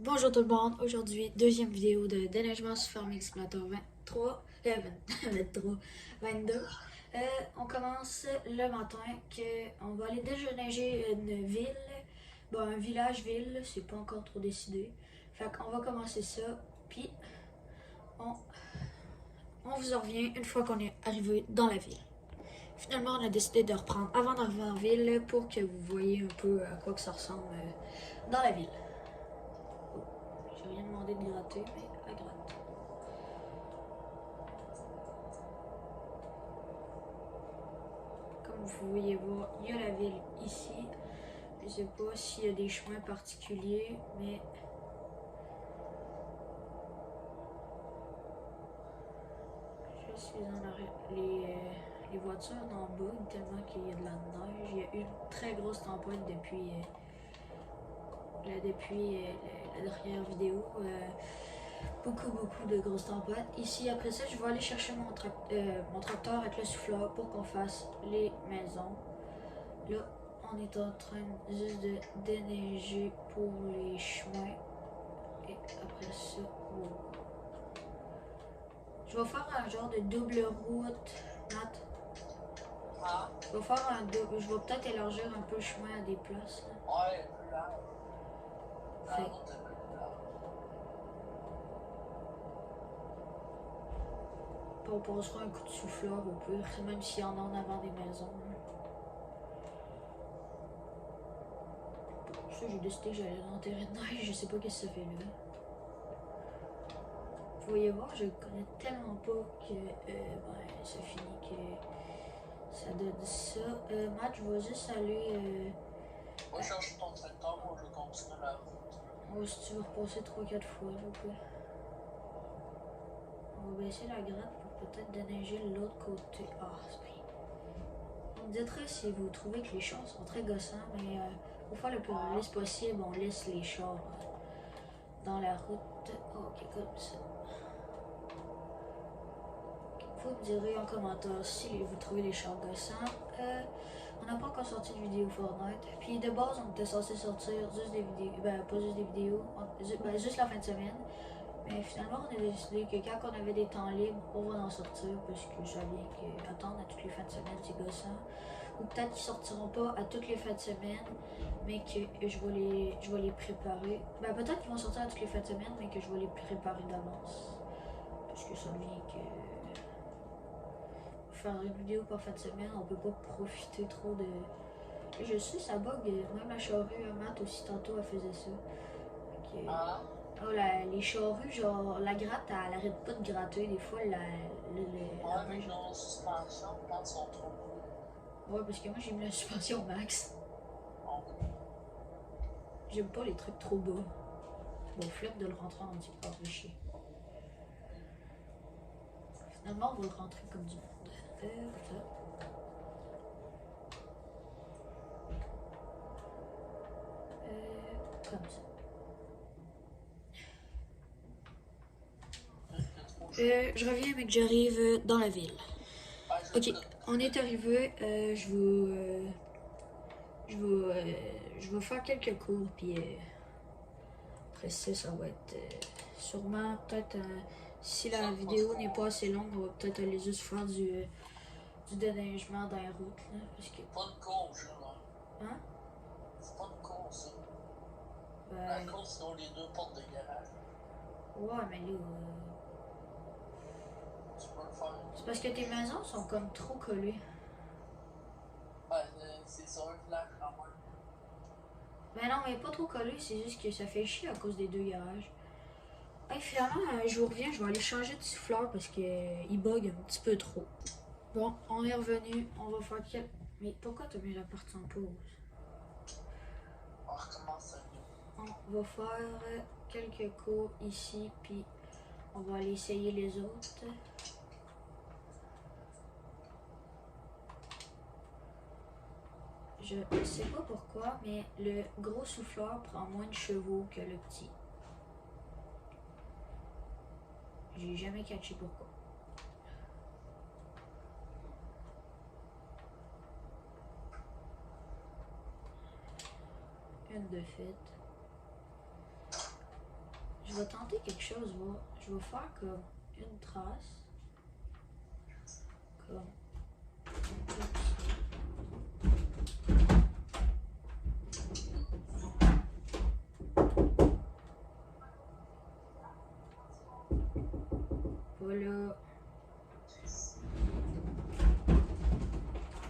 Bonjour tout le monde, aujourd'hui deuxième vidéo de déneigement sur Farming Simulator 23, 23, 22. On commence le matin on va aller déneiger une ville, bon un village-ville, c'est pas encore trop décidé. Fait qu'on va commencer ça, puis on, on vous en revient une fois qu'on est arrivé dans la ville. Finalement, on a décidé de reprendre avant d'arriver en ville pour que vous voyez un peu à quoi que ça ressemble dans la ville. J'ai rien demandé de gratter, mais elle gratte. Comme vous pouvez voir, il y a la ville ici. Je ne sais pas s'il y a des chemins particuliers, mais je suis en arrière. Les voitures en bug tellement qu'il y a de la neige. Il y a eu une très grosse tempête depuis la dernière vidéo. Beaucoup de grosses tempêtes. Ici, après ça, je vais aller chercher mon tracteur avec le souffleur pour qu'on fasse les maisons. Là, on est en train juste de déneiger pour les chemins. Et après ça, wow. Je vais faire un genre de double route, Nat. Je vais faire un double. Je vais peut-être élargir un peu le chemin à des places. Ouais, là. Fait. On passera un coup de souffleur au pire, même s'il y en a en avant des maisons. Ça, j'ai décidé que j'allais l'enterrer de neige, je sais pas qu'est-ce que ça fait là. Vous voyez voir, je connais tellement pas que ça finit que ça donne ça. Matt, je vais juste aller. Moi, je cherche ton tracteur, moi, je continue la route. Oh, si tu veux repasser 3-4 fois, là, quoi. On va baisser la gratte pour peut-être déneiger l'autre côté. Ah, c'est bien. Vous me direz si vous trouvez que les chars sont très gossants, mais pour faire le plus réaliste possible, on laisse les chars dans la route. Ok, comme ça. Vous me direz en commentaire si vous trouvez les chars gossants. On n'a pas encore sorti de vidéo Fortnite. Puis de base, on était censé sortir juste des vidéos. Ben, pas juste des vidéos. Juste la fin de semaine. Mais finalement, on a décidé que quand on avait des temps libres, on va en sortir. Parce que je savais qu'attendre à toutes les fins de semaine, c'est gossant. Ou peut-être qu'ils sortiront pas à toutes les fins de semaine, mais que je vais les préparer. Ben, peut-être qu'ils vont sortir à toutes les fins de semaine, mais que je vais les préparer d'avance. Parce que ça devient que faire une vidéo par fin de semaine, on peut pas profiter trop de. Je sais, ça bug, même la charrue, Matt aussi tantôt elle faisait ça. Okay. Oh, les charrues, genre la gratte, elle arrête pas de gratter, des fois la mais non, suspension quand ils sont trop gros. Ouais, parce que moi j'ai mis la suspension max. Okay. J'aime pas les trucs trop bas. Bon, flemme de le rentrer en petit peu chier. Finalement, on va le rentrer comme du monde. Comme ça. Comme ça. Je reviens, mais que j'arrive dans la ville. Ok, on est arrivé. Je vais faire quelques cours, puis après ça va être sûrement peut-être. Si la vidéo n'est pas assez longue, on va peut-être aller juste faire du déneigement dans la route. Là, parce que... Pas de course, là. Hein? C'est pas de course, ça. Ben... La course, c'est dans les deux portes de garage. Ouais, mais là. Tu peux le faire. C'est parce que tes maisons sont comme trop collées. Ben, c'est sur un flash quand même. Ben non, mais pas trop collé, c'est juste que ça fait chier à cause des deux garages. Hey, finalement, je vous reviens, je vais aller changer de souffleur parce qu'il bug un petit peu trop. Bon, on est revenu, on va faire quelques... Mais pourquoi t'as mis la partie en pause? On recommence à nous. On va faire quelques cours ici, puis on va aller essayer les autres. Je sais pas pourquoi, mais le gros souffleur prend moins de chevaux que le petit. J'ai jamais catché pourquoi. Une de fait. Je vais tenter quelque chose, je vais faire comme une trace. Comme ça. Voilà.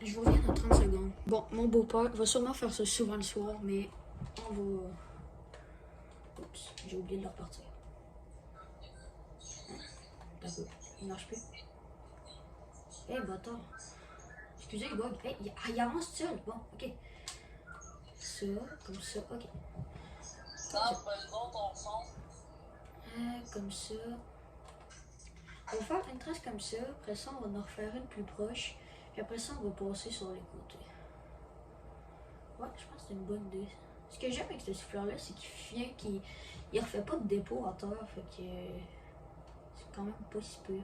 Je vous reviens dans 30 secondes. Bon, mon beau-père va sûrement faire ça souvent le soir, mais on va... Oups, j'ai oublié de le repartir. D'accord, il marche plus. Eh, hey, bâtard. Excusez, il bug. Hey, il avance seul. Bon, ok. Ça, comme ça, ok. Comme ça. On va faire une trace comme ça. Après ça, on va en refaire une plus proche. Puis après ça, on va passer sur les côtés. Ouais, je pense que c'est une bonne idée. Ce que j'aime avec ce souffleur-là, c'est qu'il refait pas de dépôt à terre. Fait que c'est quand même pas si peu.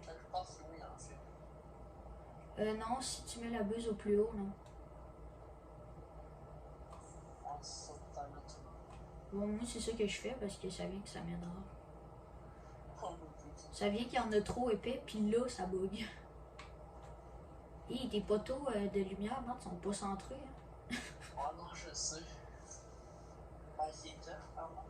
Je pense que oui, en fait. Non, si tu mets la buse au plus haut, non. Bon, moi, c'est ça que je fais parce que ça vient que ça m'aidera. Ça vient qu'il y en a trop épais, puis là, ça bug. Et tes poteaux de lumière, non, sont pas centrés. Hein? Oh non, je sais. Ben, c'est tough, vraiment.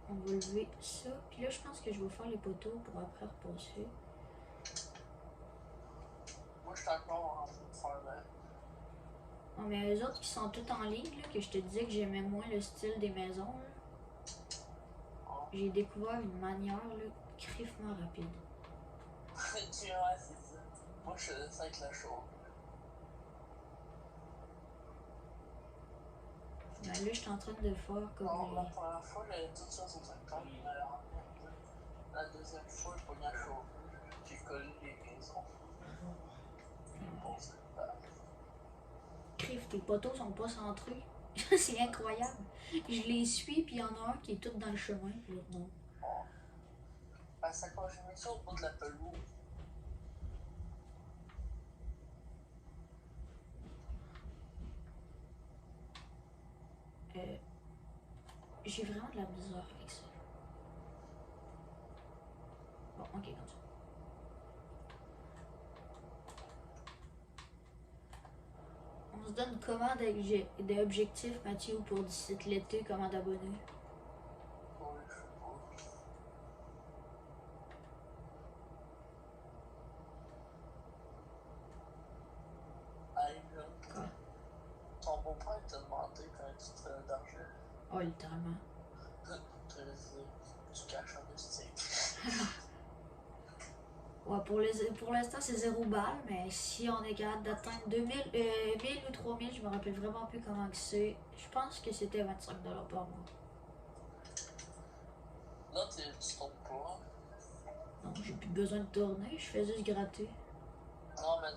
On va lever ça. Puis là, je pense que je vais faire les poteaux pour après repasser. Moi, je suis encore en train de faire là. Oh, mais les autres qui sont toutes en ligne, là, que je te disais que j'aimais moins le style des maisons, là, j'ai découvert une manière là, crivement rapide. Tu vois, c'est ça. Moi, je faisais ça avec la chaude. Ben là, je suis en train de faire comme. Non, la première fois, j'avais tout ça sur 50, la deuxième fois, je prenais la chaude. J'ai collé les maisons. Bon, c'est pas. Crive, tes poteaux sont pas centrés. C'est incroyable. Je les suis, puis il y en a un qui est tout dans le chemin, puis l'autre non. Ben, ça, quand j'ai mis ça au bout de la pelouse. J'ai vraiment de la misère avec ça. Bon, ok, comme ça. On se donne combien d'objectifs, Mathieu, pour d'ici l'été, combien d'abonnés? Ouais, je sais pas. Allez, là. Quoi? Ton beau-père t'a demandé quand tu te fais d'argent. Oh, littéralement. Tu caches un stick. Ouais, pour l'instant, c'est 0 balles, mais si on est capable d'atteindre 1000 ou 3000, je me rappelle vraiment plus comment que c'est. Je pense que c'était 25$ par mois. Là, tu tournes pas. Non, j'ai plus besoin de tourner, je fais juste gratter. Non, mais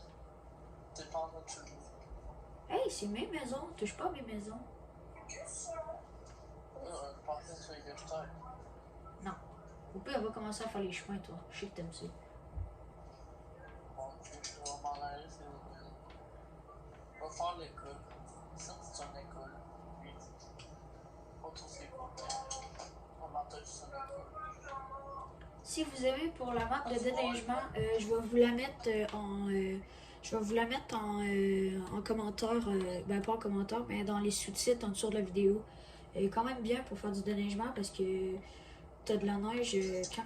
t'es pas en train de te jouer. Hey, c'est mes maisons, touche pas à mes maisons. Je pensais que tu les acheteurs. Non. Au pire, on va commencer à faire les chemins, toi. Je sais que t'aimes ça. Bon, ok, je vais m'en aller, c'est on va faire l'école. Ça, c'est une école. Puis, pas tous les côtés. On m'entend juste une école. Si vous aimez pour la map de déneigement, je vais vous la mettre en commentaire, ben pas en commentaire, mais dans les sous-titres en dessous de la vidéo. Quand même bien pour faire du déneigement parce que t'as de la neige quand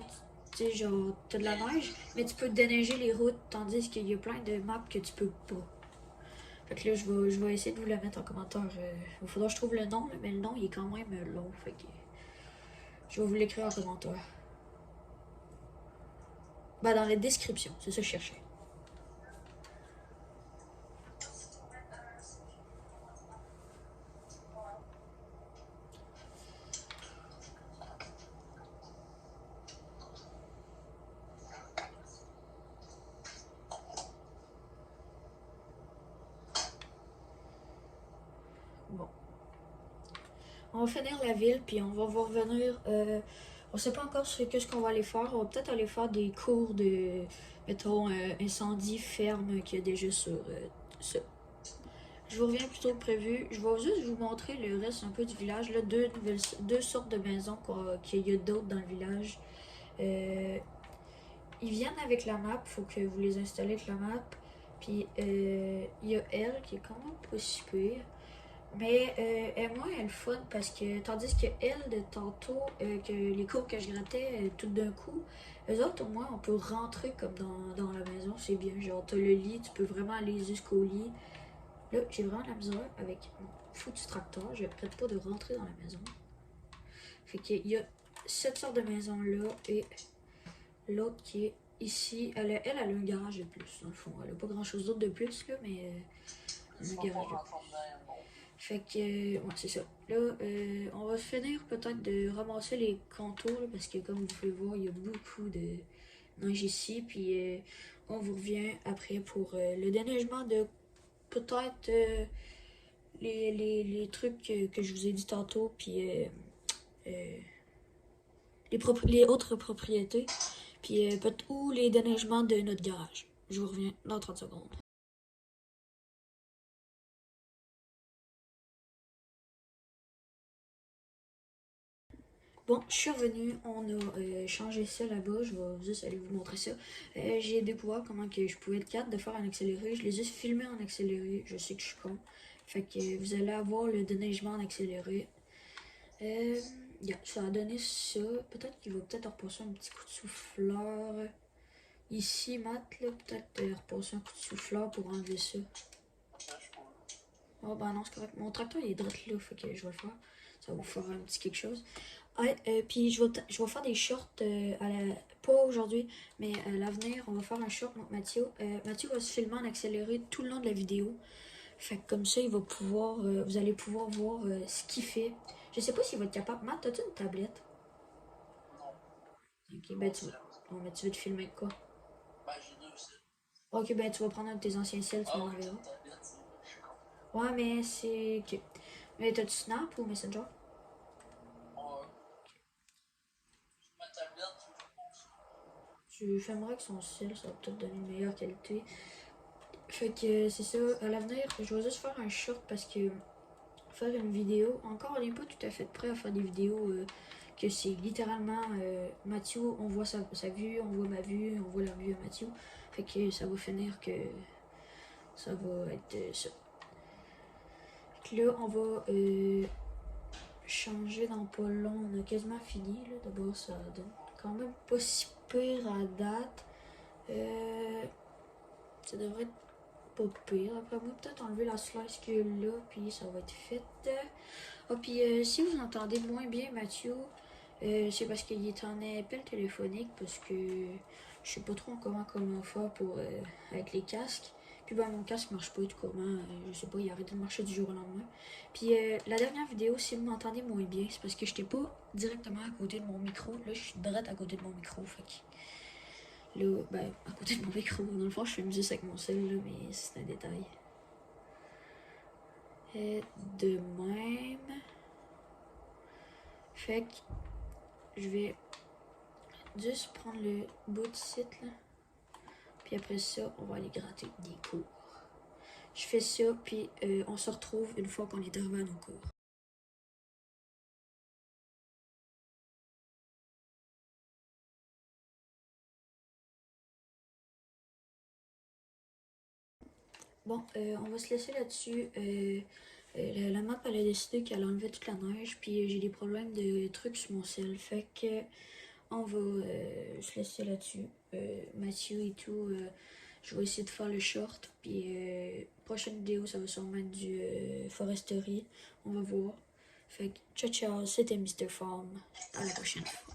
tu sais, genre, t'as de la neige, mais tu peux déneiger les routes, tandis qu'il y a plein de maps que tu peux pas. Fait que là, je vais essayer de vous la mettre en commentaire. Il faudra que je trouve le nom, là, mais le nom, il est quand même long. Fait que je vais vous l'écrire en commentaire. Ben, dans la description, c'est ça que je cherchais. Bon. On va finir la ville, puis on va revenir. On sait pas encore ce qu'on va aller faire. On va peut-être aller faire des cours de, mettons, incendie ferme qu'il y a déjà sur ça. je vous reviens plus tôt que prévu. Je vais juste vous montrer le reste un peu du village. Là, deux sortes de maisons qu'il y a d'autres dans le village. Ils viennent avec la map, faut que vous les installez avec la map. Puis il y a elle qui est quand même pas si pire. Mais elle est moins elle fun parce que tandis que elle de tantôt, que les cours que je grattais tout d'un coup, eux autres au moins on peut rentrer comme dans la maison, c'est bien. Genre t'as le lit, tu peux vraiment aller jusqu'au lit. Là j'ai vraiment la misère avec mon foutu tracteur, je n'arrête pas de rentrer dans la maison. Fait qu'il y a cette sorte de maison là et l'autre qui est ici. Elle a un garage de plus dans le fond. Elle a pas grand chose d'autre de plus là, mais elle a un garage de plus. Fait que, ouais, c'est ça. Là, on va finir peut-être de ramasser les contours, là, parce que comme vous pouvez voir, il y a beaucoup de neige ici. Puis on vous revient après pour le déneigement de peut-être les trucs que je vous ai dit tantôt, puis les autres propriétés, puis ou les déneigements de notre garage. Je vous reviens dans 30 secondes. Bon, je suis revenue, on a changé ça là-bas, je vais juste aller vous montrer ça. J'ai découvert comment que je pouvais être capable de faire en accéléré, je les ai filmés en accéléré, je sais que je suis con. Fait que vous allez avoir le déneigement en accéléré. Yeah, ça a donné ça, peut-être qu'il va peut-être repasser un petit coup de souffleur. Ici, Matt, là, peut-être repasser un coup de souffleur pour enlever ça. Oh bah non, c'est correct, mon tracteur il est droit là, fait que je vais le faire. Ça va vous faire un petit quelque chose. Ouais, puis je vais faire des shorts pas aujourd'hui, mais à l'avenir, on va faire un short avec Mathieu. Mathieu va se filmer en accéléré tout le long de la vidéo. Fait que comme ça, il va pouvoir, vous allez pouvoir voir ce qu'il fait. Je sais pas s'il va être capable. Matt, as-tu une tablette? Non. Ok, ben tu vas, bon, ben, tu veux te filmer avec quoi? Ben, j'ai deux aussi. Ok, ben tu vas prendre un de tes anciens cels, tu m'en enverras. Ouais, mais c'est... Ok. Mais t'as-tu Snap ou Messenger? Ma tablette, Tu filmeras avec son cell, ça va peut-être donner une meilleure qualité. Fait que c'est ça, à l'avenir, je vais juste faire un short parce que faire une vidéo, encore on n'est pas tout à fait prêt à faire des vidéos que c'est littéralement Mathieu, on voit sa vue, on voit ma vue, on voit la vue à Mathieu. Fait que ça va finir que ça va être ça. Fait que là, on va changer dans pas long, on a quasiment fini là. D'abord, ça donne quand même pas si pire à date. Ça devrait être pas pire. Après moi, peut-être enlever la slice qu'il y a là, puis ça va être fait. Ah, puis si vous entendez moins bien Mathieu, c'est parce qu'il est en appel téléphonique, parce que je sais pas trop comment faire pour avec les casques. Puis ben mon casque marche pas tout comment, je sais pas, il a arrêté de marcher du jour au lendemain. Puis la dernière vidéo, si vous m'entendez moins bien, c'est parce que j'étais pas directement à côté de mon micro. Là, je suis direct à côté de mon micro, fait que là, ben, à côté de mon micro. Dans le fond, je fais juste avec mon cell, là, mais c'est un détail. De même. Fait que je vais juste prendre le bout de site là. Puis après ça, on va aller gratter des cours. Je fais ça, puis on se retrouve une fois qu'on est arrivé à nos cours. Bon, on va se laisser là-dessus. La map, elle a décidé qu'elle enlevait toute la neige, puis j'ai des problèmes de trucs sur mon cell. Fait que on va se laisser là-dessus. Mathieu et tout, je vais essayer de faire le short, puis prochaine vidéo, ça va sûrement être du foresterie. On va voir. Fait que ciao ciao, c'était Mr. Farm. À la prochaine fois.